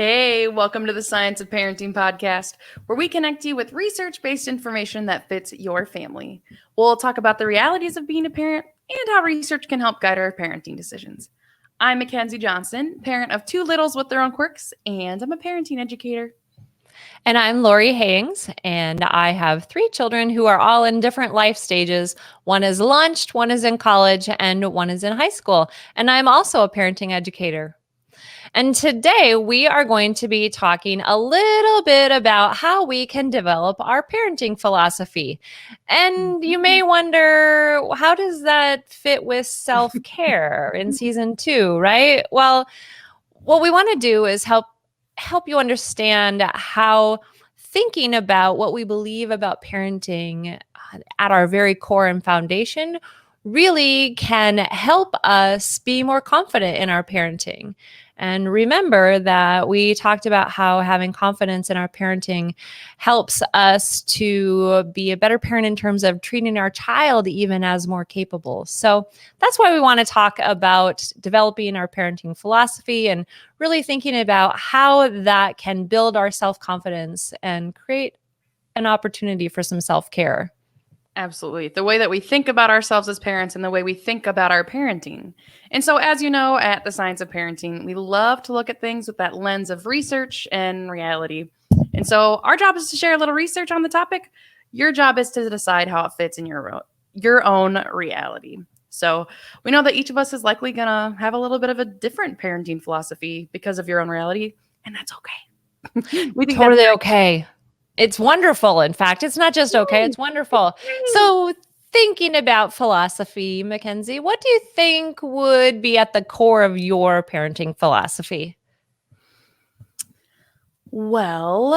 Hey, welcome to the Science of Parenting podcast, where we connect you with research-based information that fits your family. We'll talk about the realities of being a parent and how research can help guide our parenting decisions. I'm Mackenzie Johnson, parent of two littles with their own quirks, and I'm a parenting educator. And I'm Lori Hayings, and I have three children who are all in different life stages. One is launched, one is in college, and one is in high school. And I'm also a parenting educator. And today we are going to be talking a little bit about how we can develop our parenting philosophy. And you may wonder, how does that fit with self-care in season 2, right? Well, what we want to do is help you understand how thinking about what we believe about parenting at our very core and foundation really can help us be more confident in our parenting. And remember that we talked about how having confidence in our parenting helps us to be a better parent in terms of treating our child even as more capable. So that's why we want to talk about developing our parenting philosophy and really thinking about how that can build our self-confidence and create an opportunity for some self-care. Absolutely. The way that we think about ourselves as parents and the way we think about our parenting. And so, as you know, at the Science of Parenting, we love to look at things with that lens of research and reality. And so, our job is to share a little research on the topic. Your job is to decide how it fits in your own reality. So, we know that each of us is likely going to have a little bit of a different parenting philosophy because of your own reality, and that's okay. We think Totally okay. It's wonderful. In fact, it's not just okay, it's wonderful. So thinking about philosophy, Mackenzie, what do you think would be at the core of your parenting philosophy? Well,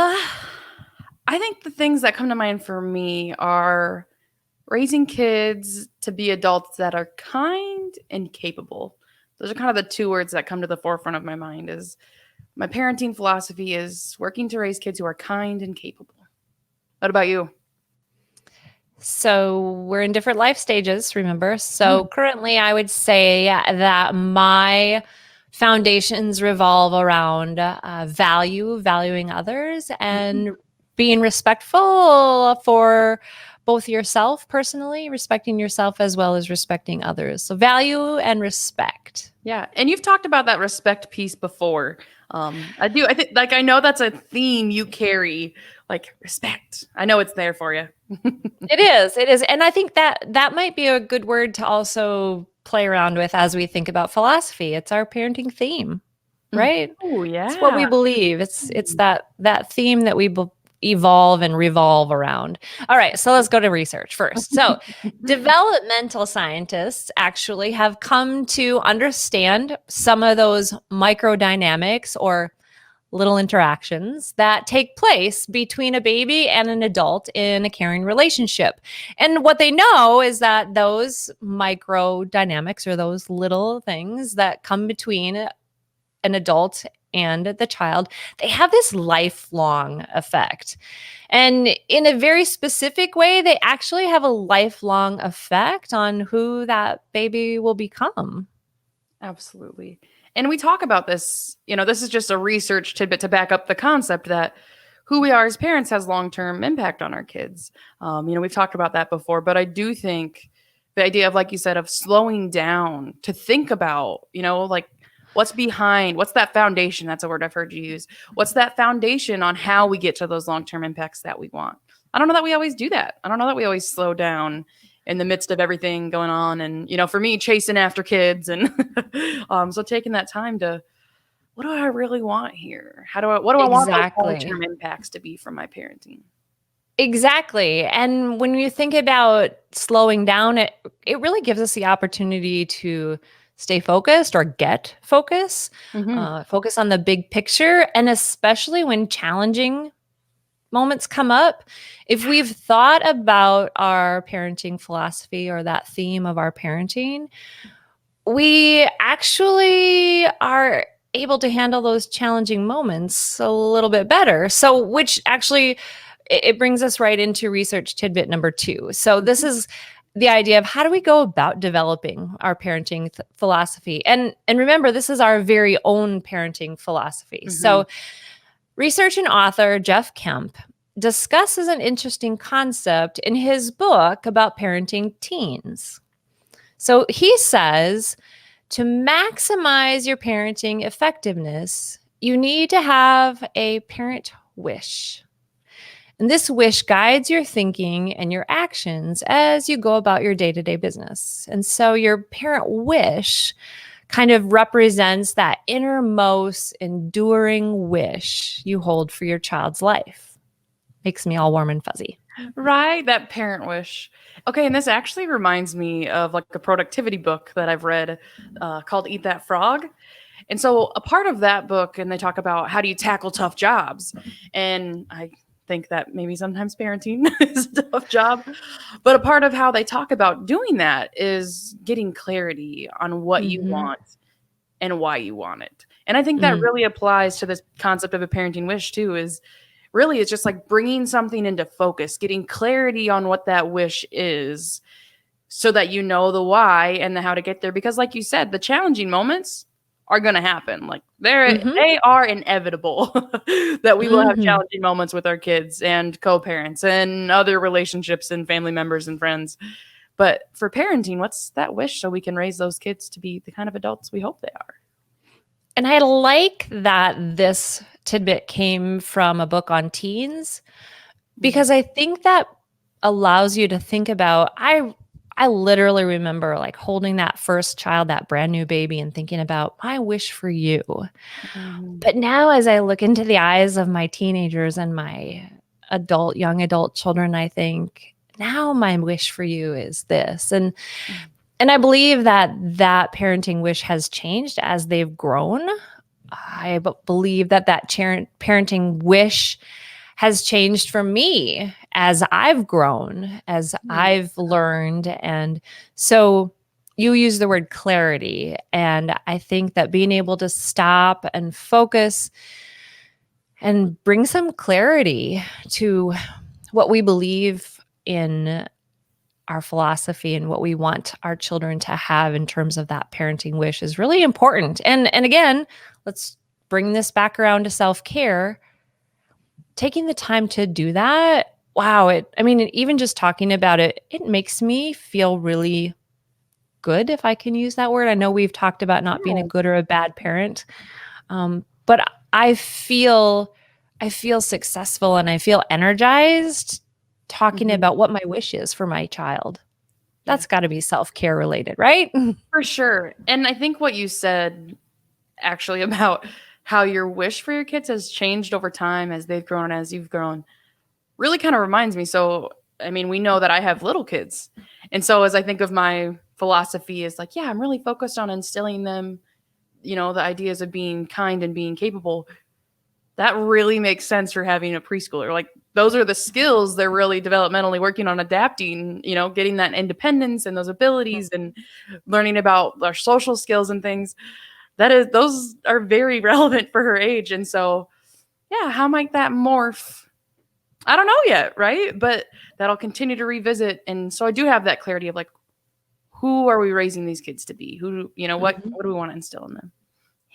I think the things that come to mind for me are raising kids to be adults that are kind and capable. Those are kind of the two words that come to the forefront of my mind. Is my parenting philosophy is working to raise kids who are kind and capable. What about you? So we're in different life stages, remember? So currently I would say that my foundations revolve around valuing others and being respectful for both yourself personally, respecting yourself as well as respecting others. So value and respect. Yeah. And you've talked about that respect piece before. I think I know that's a theme you carry, like respect. I know it's there for you. It is. And I think that might be a good word to also play around with as we think about philosophy. It's our parenting theme, right? Oh, yeah. It's what we believe. It's that theme that we evolve and revolve around. All right, so let's go to research first. So developmental scientists actually have come to understand some of those microdynamics or little interactions that take place between a baby and an adult in a caring relationship. And what they know is that those micro dynamics or those little things that come between an adult and the child, they have this lifelong effect. And in a very specific way, they actually have a lifelong effect on who that baby will become. Absolutely. And we talk about this, this is just a research tidbit to back up the concept that who we are as parents has long-term impact on our kids. We've talked about that before, but I do think the idea of, like you said, of slowing down to think about, like what's behind, what's that foundation? That's a word I've heard you use. What's that foundation on how we get to those long-term impacts that we want? I don't know that we always do that. I don't know that we always slow down in the midst of everything going on. And, for me, chasing after kids. And so taking that time to, what do I really want here? What do I want those long-term impacts to be from my parenting? Exactly. And when you think about slowing down, it really gives us the opportunity to stay focused or get focus, focus on the big picture. And especially when challenging moments come up, if we've thought about our parenting philosophy or that theme of our parenting, we actually are able to handle those challenging moments a little bit better. So, which actually, it brings us right into research tidbit number 2. So this is the idea of how do we go about developing our parenting philosophy. And remember, this is our very own parenting philosophy. Mm-hmm. So research and author Jeff Kemp discusses an interesting concept in his book about parenting teens. So he says to maximize your parenting effectiveness, you need to have a parent wish. And this wish guides your thinking and your actions as you go about your day-to-day business. And so your parent wish kind of represents that innermost, enduring wish you hold for your child's life. Makes me all warm and fuzzy. Right, that parent wish. Okay, and this actually reminds me of like a productivity book that I've read called Eat That Frog. And so a part of that book, and they talk about how do you tackle tough jobs. And I think that maybe sometimes parenting is a tough job. But a part of how they talk about doing that is getting clarity on what you Mm-hmm. want and why you want it. And I think that Mm. really applies to this concept of a parenting wish too, is really it's just like bringing something into focus, getting clarity on what that wish is so that you know the why and the how to get there. Because like you said, the challenging moments are going to happen. Like Mm-hmm. they are inevitable that we will have Mm-hmm. challenging moments with our kids and co-parents and other relationships and family members and friends. But for parenting, what's that wish so we can raise those kids to be the kind of adults we hope they are? And I like that this tidbit came from a book on teens because I think that allows you to think about I literally remember like holding that first child, that brand new baby, and thinking about my wish for you. Mhm. But now as I look into the eyes of my teenagers and my young adult children, I think now my wish for you is this. And I believe that that parenting wish has changed as they've grown. I believe that parenting wish has changed for me as I've grown, as Hmm. I've learned. And so you use the word clarity. And I think that being able to stop and focus and bring some clarity to what we believe in our philosophy and what we want our children to have in terms of that parenting wish is really important. And again, let's bring this back around to self-care. Taking the time to do that, wow, I mean, even just talking about it, it makes me feel really good, if I can use that word. I know we've talked about not being a Yeah. good or a bad parent, but I feel successful and I feel energized talking Mhm. about what my wish is for my child. Yeah, That's got to be self-care related, right? for sure. And I think what you said actually about how your wish for your kids has changed over time as they've grown, as you've grown, really kind of reminds me. So, I mean, we know that I have little kids. And so as I think of my philosophy is like, yeah, I'm really focused on instilling them, the ideas of being kind and being capable. That really makes sense for having a preschooler. Like those are the skills they're really developmentally working on adapting, getting that independence and those abilities and learning about their social skills and things. Those are very relevant for her age. And so, yeah, how might that morph? I don't know yet, right? But that'll continue to revisit. And so I do have that clarity of like, who are we raising these kids to be? Mhm. What do we want to instill in them?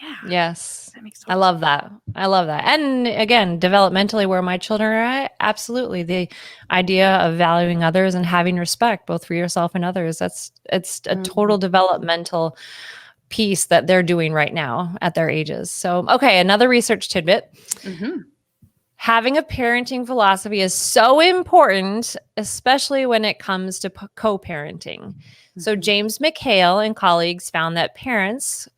Yeah, Yes. that makes I total sense. love that. I love that. And again, developmentally, where my children are at, absolutely. The idea of valuing others and having respect both for yourself and others, it's a Mhm. total developmental piece that they're doing right now at their ages. So, okay, another research tidbit. Mhm. Having a parenting philosophy is so important, especially when it comes to co-parenting. So Mhm. James McHale and colleagues found that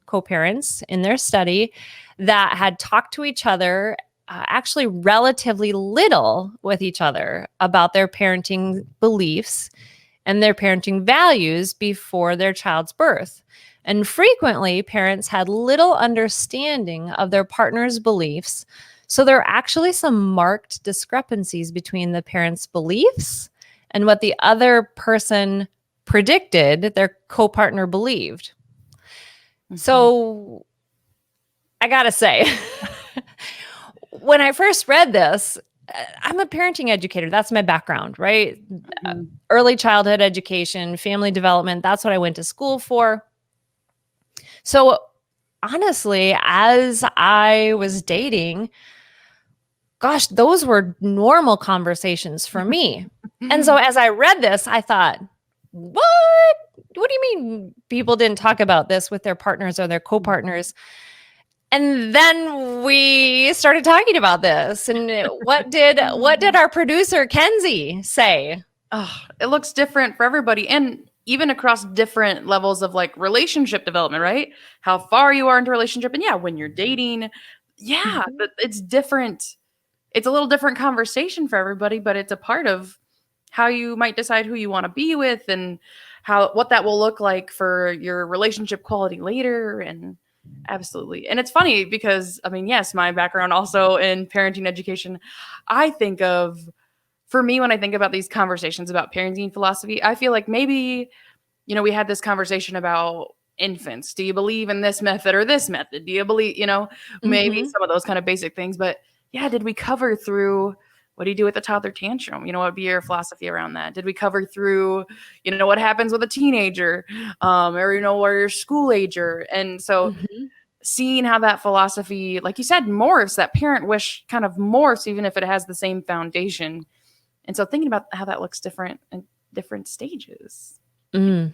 co-parents in their study that had talked to each other actually relatively little with each other about their parenting beliefs and their parenting values before their child's birth. And frequently, parents had little understanding of their partner's beliefs. So there are actually some marked discrepancies between the parents' beliefs and what the other person predicted their co partner believed. Mhm. So I gotta say, when I first read this, I'm a parenting educator. That's my background, right? Mhm. Early childhood education, family development. That's what I went to school for. So honestly, as I was dating, gosh, those were normal conversations for me. And so as I read this, I thought, what? What do you mean people didn't talk about this with their partners or their co-partners? And then we started talking about this. And what did our producer Kenzie say? Oh, it looks different for everybody, and even across different levels of like relationship development, right? How far you are into a relationship, and yeah, when you're dating, yeah, Mhm. but it's different. It's a little different conversation for everybody, but it's a part of how you might decide who you want to be with and how what that will look like for your relationship quality later. And absolutely. And it's funny because I mean, yes, my background also in parenting education, I think of for me when I think about these conversations about parenting philosophy, I feel like maybe, we had this conversation about infants. Do you believe in this method or this method? Do you believe, maybe Mhm. some of those kind of basic things. But yeah, did we cover through what do you do with a toddler tantrum? What would be your philosophy around that? Did we cover through, what happens with a teenager, or or your school ager? And so Mhm. seeing how that philosophy, like you said, morphs, that parent wish kind of morphs, even if it has the same foundation. And so thinking about how that looks different in different stages. Mm,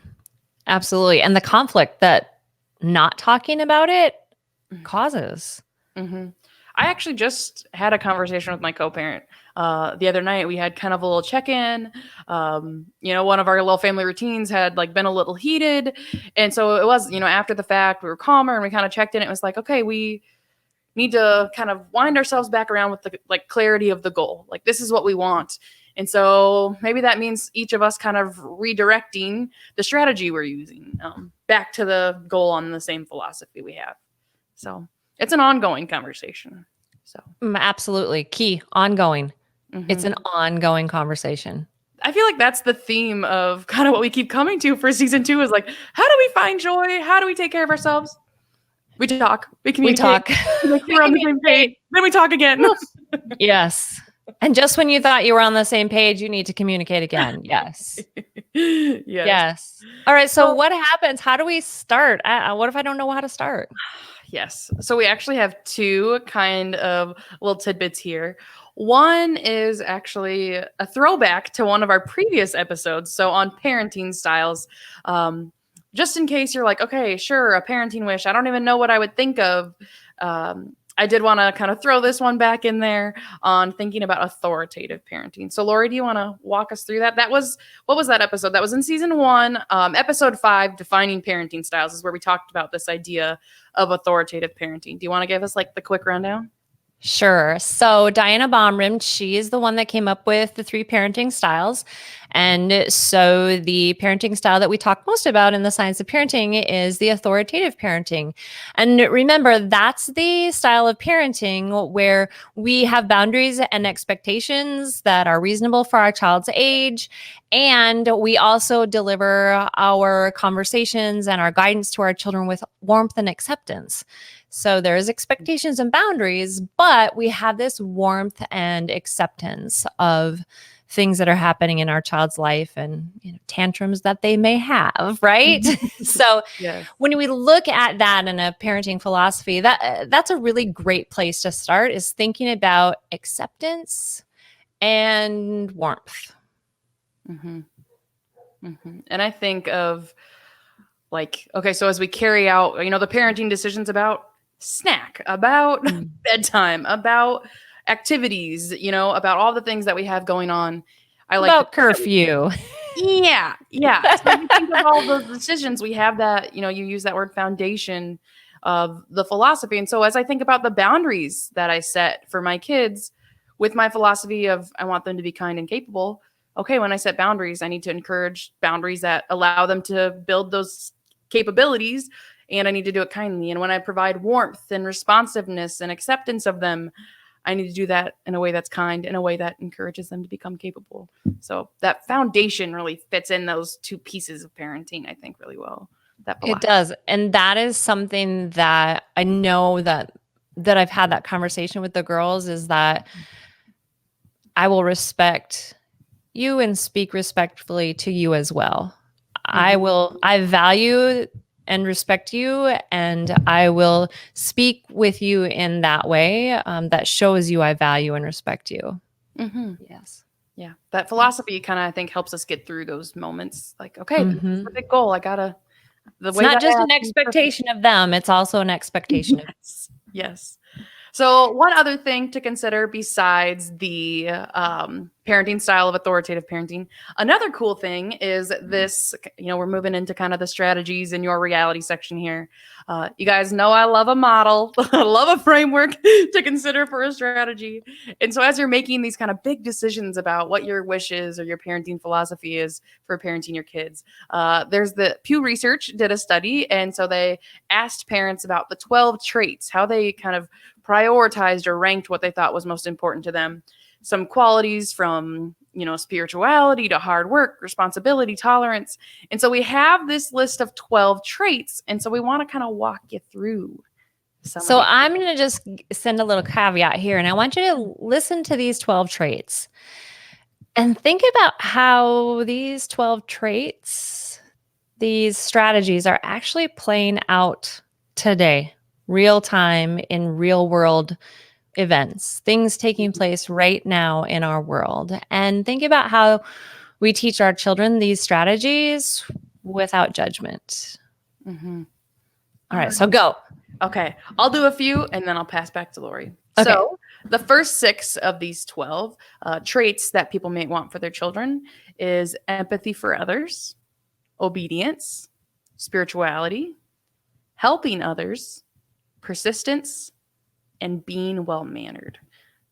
absolutely. And the conflict that not talking about it causes. Mm-hmm. I actually just had a conversation with my co-parent the other night. We had kind of a little check-in. One of our little family routines had like been a little heated, and so it was, after the fact, we were calmer and we kind of checked in. It was like, okay, we need to kind of wind ourselves back around with the like clarity of the goal. Like this is what we want. And so maybe that means each of us kind of redirecting the strategy we're using back to the goal on the same philosophy we have. So it's an ongoing conversation. So Absolutely. Key, ongoing. It's mhm. an ongoing conversation. I feel like that's the theme of kind of what we keep coming to for season 2 is like, how do we find joy? How do we take care of ourselves? We talk, we We communicate, talk. we make sure We we're on the same page, communicate. then we talk again. Woo. Yes. And just when you thought you were on the same page, you need to communicate again. Yes. Yes. Yes. All right. So So, what happens? How do we start? What if I don't know how to start? yes. So we actually have two kind of little tidbits here. One is actually a throwback to one of our previous episodes. So on parenting styles, just in case you're like, okay, sure, a parenting wish. I don't even know what I would think of. I did want to kind of throw this one back in there on thinking about authoritative parenting. So, Lori, do you want to walk us through that? What was that episode? That was in season 1, episode 5, defining parenting styles, is where we talked about this idea of authoritative parenting. Do you want to give us like the quick rundown? Sure. So Diana Baumrind, she is the one that came up with the 3 parenting styles. And so the parenting style that we talk most about in the science of parenting is the authoritative parenting. And remember, that's the style of parenting where we have boundaries and expectations that are reasonable for our child's age. And we also deliver our conversations and our guidance to our children with warmth and acceptance. So there's expectations and boundaries, but we have this warmth and acceptance of things that are happening in our child's life and tantrums that they may have, right? So Yes. when we look at that in a parenting philosophy, that's a really great place to start is thinking about acceptance and warmth. Mm-hmm. Mm-hmm. And I think of like, okay, so as we carry out, the parenting decisions about snack, about Mm. bedtime, about activities, about all the things that we have going on. I like to About think that we, curfew. yeah, yeah. So you think of all those decisions we have that, you use that word foundation of the philosophy. And so as I think about the boundaries that I set for my kids with my philosophy of I want them to be kind and capable, okay, when I set boundaries, I need to encourage boundaries that allow them to build those capabilities, and I need to do it kindly. And when I provide warmth and responsiveness and acceptance of them, I need to do that in a way that's kind, in a way that encourages them to become capable. So that foundation really fits in those two pieces of parenting, I think, really well. That It philosophy. does. And that is something that I know that I've had that conversation with the girls is that I will respect you and speak respectfully to you as well. I value and respect you, and I will speak with you in that way that shows you I value and respect you. Mm-hmm. Yes. Yeah, that philosophy kind of, I think, helps us get through those moments. Like, okay, this is the Mhm. big goal. I gotta, the It's way not that just I an act is perfect. expectation of them, it's also an expectation of Yes, yes. So, one other thing to consider besides the parenting style of authoritative parenting, another cool thing is this. We're moving into kind of the strategies in your reality section here. You guys know I love a model, I love a framework to consider for a strategy. And so, as you're making these kind of big decisions about what your wishes or your parenting philosophy is for parenting your kids, there's the Pew Research did a study. And so they asked parents about the 12 traits, how they kind of prioritized or ranked what they thought was most important to them. Some qualities from, spirituality to hard work, responsibility, tolerance. And so we have this list of 12 traits. And so we want to kind of walk you through some of So these. I'm going to just send a little caveat here, and I want you to listen to these 12 traits and think about how these 12 traits, these strategies are actually playing out today, real time in real world events, things taking place right now in our world. And think about how we teach our children these strategies without judgment. Mm-hmm. All right, so go. Okay, I'll do a few and then I'll pass back to Lori. Okay. So, the first six of these 12 traits that people may want for their children is empathy for others, obedience, spirituality, helping others, persistence, and being well mannered.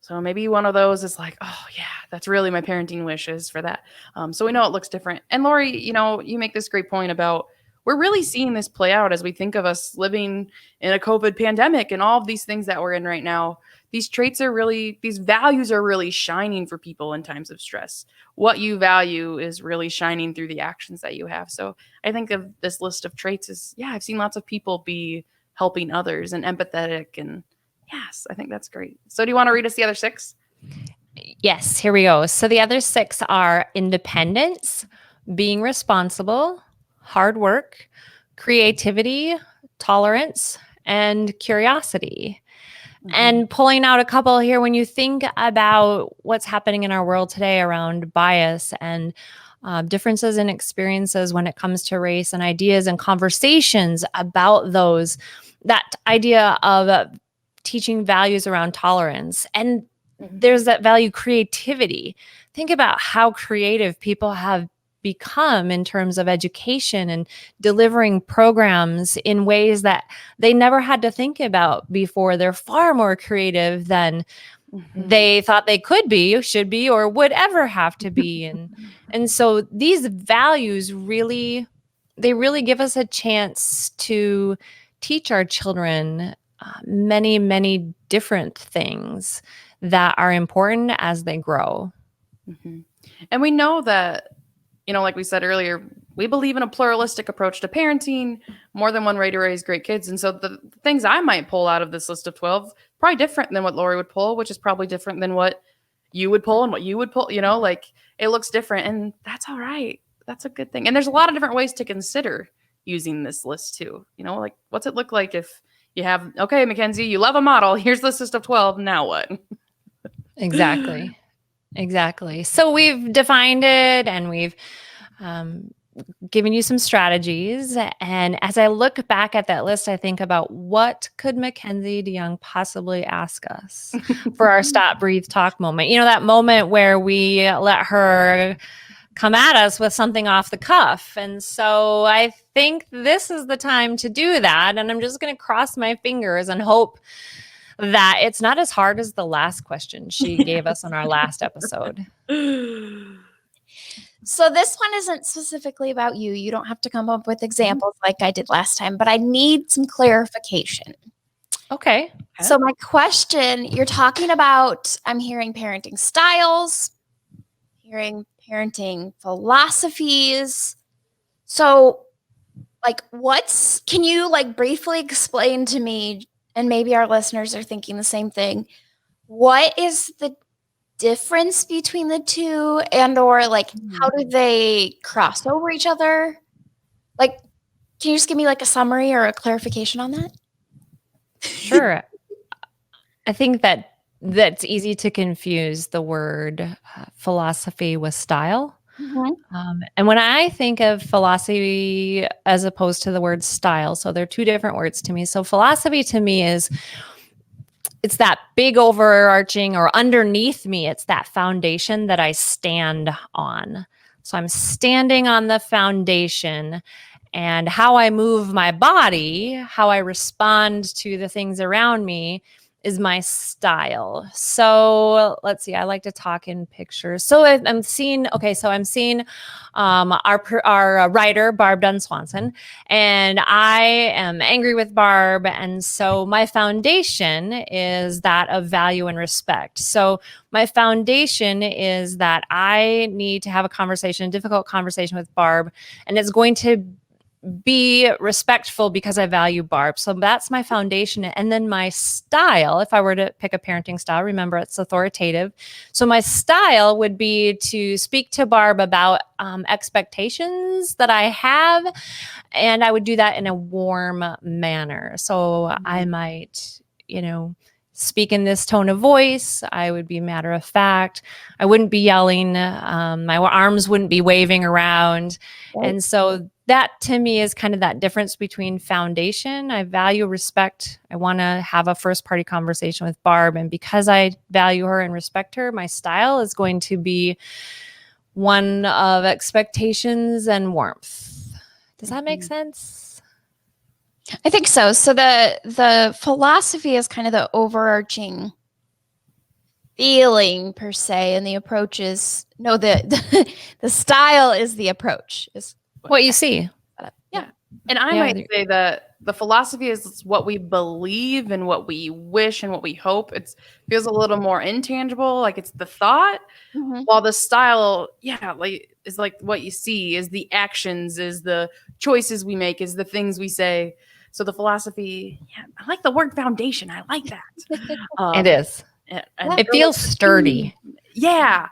So maybe one of those is like, oh yeah, that's really my parenting wishes for that. So we know it looks different. And Lori, you make this great point about we're really seeing this play out as we think of us living in a COVID pandemic and all of these things that we're in right now. These values are really shining for people in times of stress. What you value is really shining through the actions that you have. So I think of this list of traits as, yeah, I've seen lots of people be helping others and empathetic, and yes, I think that's great. So do you want to read us the other six? Yes, here we go. So the other six are independence, being responsible, hard work, creativity, tolerance, and curiosity. And pulling out a couple here, when you think about what's happening in our world today around bias and differences in experiences when it comes to race and ideas and conversations about those, that idea of teaching values around tolerance. And there's that value creativity. Think about how creative people have become in terms of education and delivering programs in ways that they never had to think about before. They're far more creative than they thought they could be, should be, or would ever have to be. And so these values really, they really give us a chance to teach our children many, many different things that are important as they grow. Mm-hmm. And we know that, like we said earlier, we believe in a pluralistic approach to parenting, more than one way to raise great kids. And so the things I might pull out of this list of 12, probably different than what Lori would pull, which is probably different than what you would pull and what you would pull, like it looks different. And that's all right. That's a good thing. And there's a lot of different ways to consider using this list too. Like what's it look like if you have, okay, Mackenzie, you love a model. Here's the list of 12. Now what? Exactly. Exactly. So we've defined it and we've given you some strategies. And as I look back at that list, I think about what could Mackenzie DeYoung possibly ask us for our stop, breathe, talk moment. That moment where we let her come at us with something off the cuff. And so I think this is the time to do that. And I'm just going to cross my fingers and hope that it's not as hard as the last question she gave us on our last episode. So this one isn't specifically about you. You don't have to come up with examples like I did last time, but I need some clarification. Okay. So my question, you're talking about, I'm hearing parenting styles, hearing parenting philosophies. So can you briefly explain to me, and maybe our listeners are thinking the same thing, what is the difference between the two, and or like how do they cross over each other? Like, can you just give me like a summary or a clarification on that? Sure. I think that's easy to confuse the word philosophy with style. And when I think of philosophy as opposed to the word style, so they're two different words to me. So philosophy to me is it's that big overarching, or underneath me, it's that foundation that I stand on. So I'm standing on the foundation, and how I move my body, how I respond to the things around me is my style. So let's see, I like to talk in pictures. So I'm seeing, our writer, Barb Dunn Swanson, and I am angry with Barb. And so my foundation is that of value and respect. So my foundation is that I need to have a difficult conversation with Barb, and it's going to be respectful because I value Barb. So that's my foundation. And then my style, if I were to pick a parenting style, remember it's authoritative. So my style would be to speak to Barb about expectations that I have. And I would do that in a warm manner. So I might, speak in this tone of voice. I would be matter of fact. I wouldn't be yelling. My arms wouldn't be waving around. Right. And so that to me is kind of that difference between foundation. I value respect. I want to have a first party conversation with Barb. And because I value her and respect her, my style is going to be one of expectations and warmth. Does that make sense? I think so. So the philosophy is kind of the overarching feeling per se, and the approach is the style is the approach. Is what you see. Yeah. And I might say that the philosophy is what we believe and what we wish and what we hope. It feels a little more intangible, like it's the thought, while the style, is like what you see, is the actions, is the choices we make, is the things we say. So the philosophy, I like the word foundation. I like that. It is. It feels sturdy. Yeah.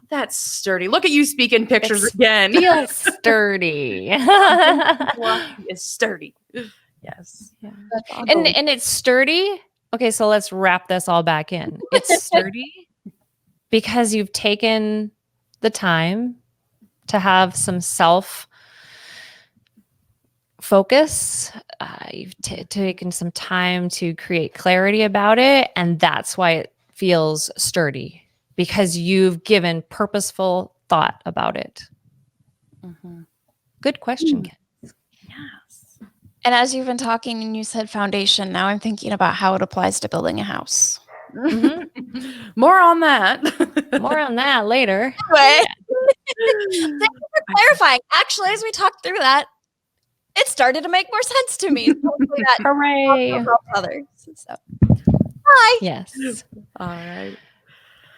That's sturdy. Look at you speaking pictures again. Feels sturdy. Philosophy is sturdy. Yes. Yeah. Awesome. And it's sturdy. Okay, so let's wrap this all back in. It's sturdy because you've taken the time to have some self focus. You've taken some time to create clarity about it. And that's why it feels sturdy, because you've given purposeful thought about it. Good question, Ken. Yes. And as you've been talking and you said foundation, now I'm thinking about how it applies to building a house. More on that. More on that later. Anyway, thank you for clarifying. Actually, as we talked through that, it started to make more sense to me. Hooray. Others. So, hi. Yes. All right.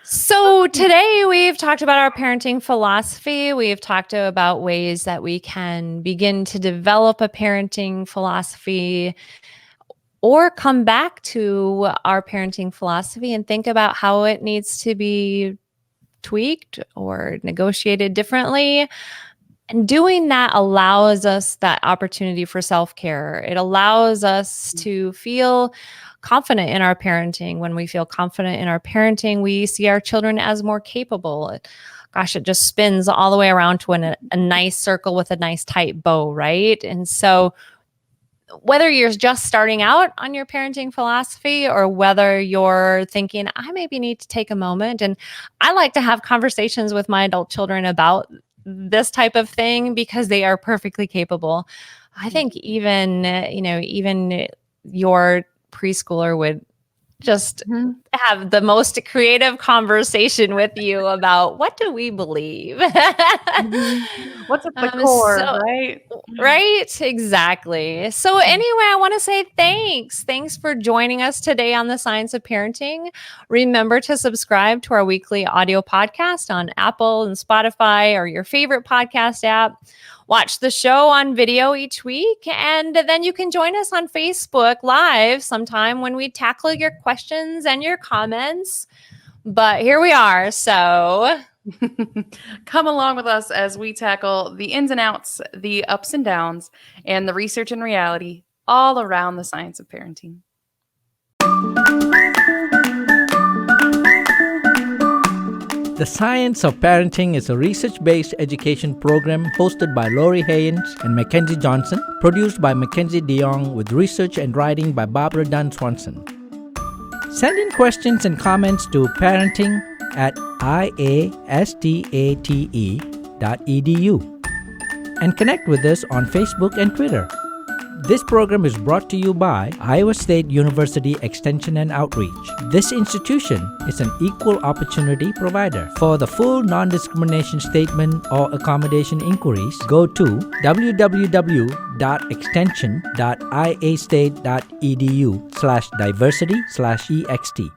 So today we've talked about our parenting philosophy. We've talked about ways that we can begin to develop a parenting philosophy, or come back to our parenting philosophy and think about how it needs to be tweaked or negotiated differently. And doing that allows us that opportunity for self-care. It allows us to feel confident in our parenting. When we feel confident in our parenting, we see our children as more capable. Gosh, it just spins all the way around to a nice circle with a nice tight bow, right? And so whether you're just starting out on your parenting philosophy, or whether you're thinking, I maybe need to take a moment, and I like to have conversations with my adult children about this type of thing because they are perfectly capable. I think even your preschooler would just have the most creative conversation with you about what do we believe? What's at the core, right? Right, exactly. So anyway, I want to say thanks. Thanks for joining us today on The Science of Parenting. Remember to subscribe to our weekly audio podcast on Apple and Spotify or your favorite podcast app. Watch the show on video each week, and then you can join us on Facebook Live sometime when we tackle your questions and your comments. But here we are. So come along with us as we tackle the ins and outs, the ups and downs, and the research and reality all around the science of parenting. The Science of Parenting is a research-based education program hosted by Lori Haynes and Mackenzie Johnson, produced by Mackenzie DeYoung with research and writing by Barbara Dunn Swanson. Send in questions and comments to parenting@iastate.edu and connect with us on Facebook and Twitter. This program is brought to you by Iowa State University Extension and Outreach. This institution is an equal opportunity provider. For the full non-discrimination statement or accommodation inquiries, go to www.extension.iastate.edu/diversity/ext.